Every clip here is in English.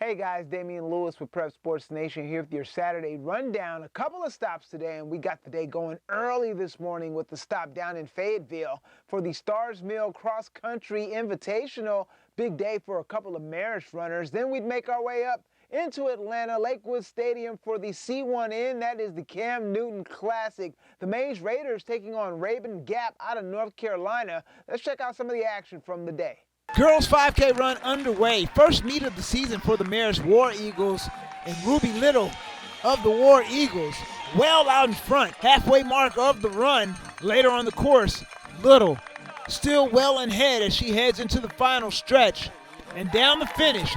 Hey guys, Damian Lewis with Prep Sports Nation here with your Saturday rundown. A couple of stops today, and we got the day going early this morning with the stop down in Fayetteville for the Stars Mill Cross Country Invitational. Big day for a couple of Marist runners. Then we'd make our way up into Atlanta, Lakewood Stadium for the C1N. That is the C1N Classic. The Marist Raiders taking on Rabun Gap out of North Carolina. Let's check out some of the action from the day. Girls 5K run underway. First meet of the season for the Marist War Eagles, and Ruby Little of the War Eagles well out in front. Halfway mark of the run. Later on the course, Little still well ahead as she heads into the final stretch. And down the finish,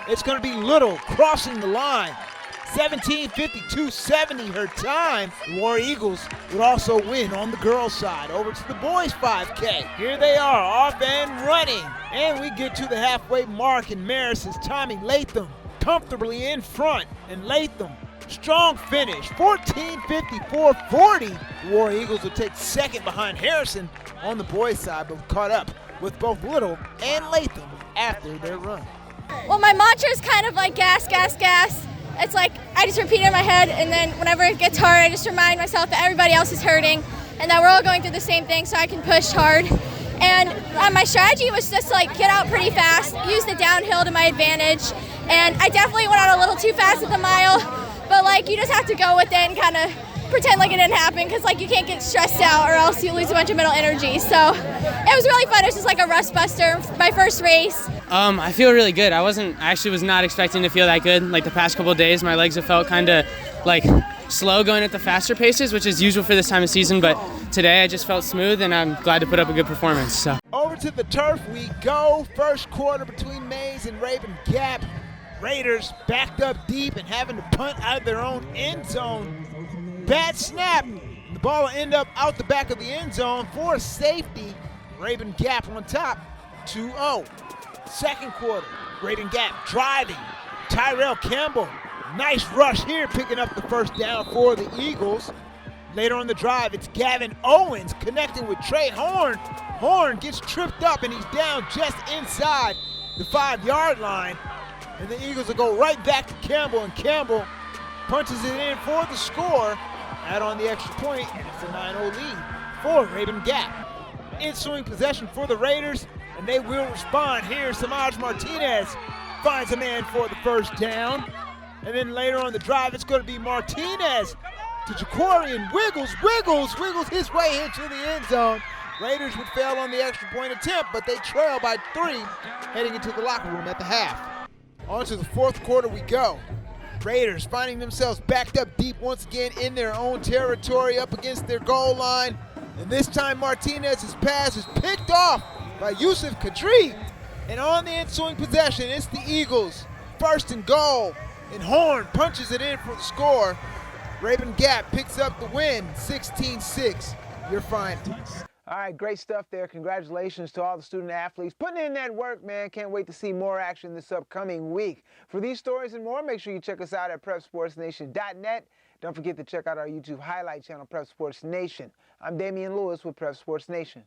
it's going to be Little crossing the line. 17:52.70 her time. The War Eagles would also win on the girls' side. Over to the boys' 5K. Here they are, off and running. And we get to the halfway mark, and Marist's Tommy Latham comfortably in front. And Latham, strong finish, 14:54.40. The War Eagles will take second behind Harrison on the boys' side, but caught up with both Little and Latham after their run. Well, my mantra is kind of like gas, gas, gas. It's like I just repeat it in my head, and then whenever it gets hard, I just remind myself that everybody else is hurting and that we're all going through the same thing, so I can push hard. And my strategy was just to get out pretty fast, use the downhill to my advantage. And I definitely went out a little too fast at the mile, but you just have to go with it and kind of pretend like it didn't happen, because you can't get stressed out or else you lose a bunch of mental energy. So it was really fun. It was just like a rust buster, my first race. I feel really good. I actually was not expecting to feel that good. The past couple of days, my legs have felt kind of slow going at the faster paces, which is usual for this time of season, but today I just felt smooth, and I'm glad to put up a good performance. So over to the turf we go. First quarter between Mays and Rabun Gap. Raiders backed up deep and having to punt out of their own end zone. Bad snap. The ball will end up out the back of the end zone for safety. Rabun Gap on top, 2-0. Second quarter, Rabun Gap driving. Tyrell Campbell, nice rush here, picking up the first down for the Eagles. Later on the drive, it's Gavin Owens connecting with Trey Horn. Horn gets tripped up, and he's down just inside the 5-yard line. And the Eagles will go right back to Campbell, and Campbell punches it in for the score. Add on the extra point, and it's a 9-0 lead for Rabun Gap. Ensuing possession for the Raiders, and they will respond here. Samaj Martinez finds a man for the first down. And then later on the drive, it's going to be Martinez to Jaquarian. Wiggles his way into the end zone. Raiders would fail on the extra point attempt, but they trail by 3 heading into the locker room at the half. On to the fourth quarter we go. Raiders finding themselves backed up deep once again in their own territory up against their goal line. And this time Martinez's pass is picked off by Yusuf Kadri. And on the ensuing possession, it's the Eagles. First and goal. And Horn punches it in for the score. Rabun Gap picks up the win, 16-6. Your final. All right, great stuff there. Congratulations to all the student athletes putting in that work, man. Can't wait to see more action this upcoming week. For these stories and more, make sure you check us out at PrepSportsNation.net. Don't forget to check out our YouTube highlight channel, Prep Sports Nation. I'm Damian Lewis with Prep Sports Nation.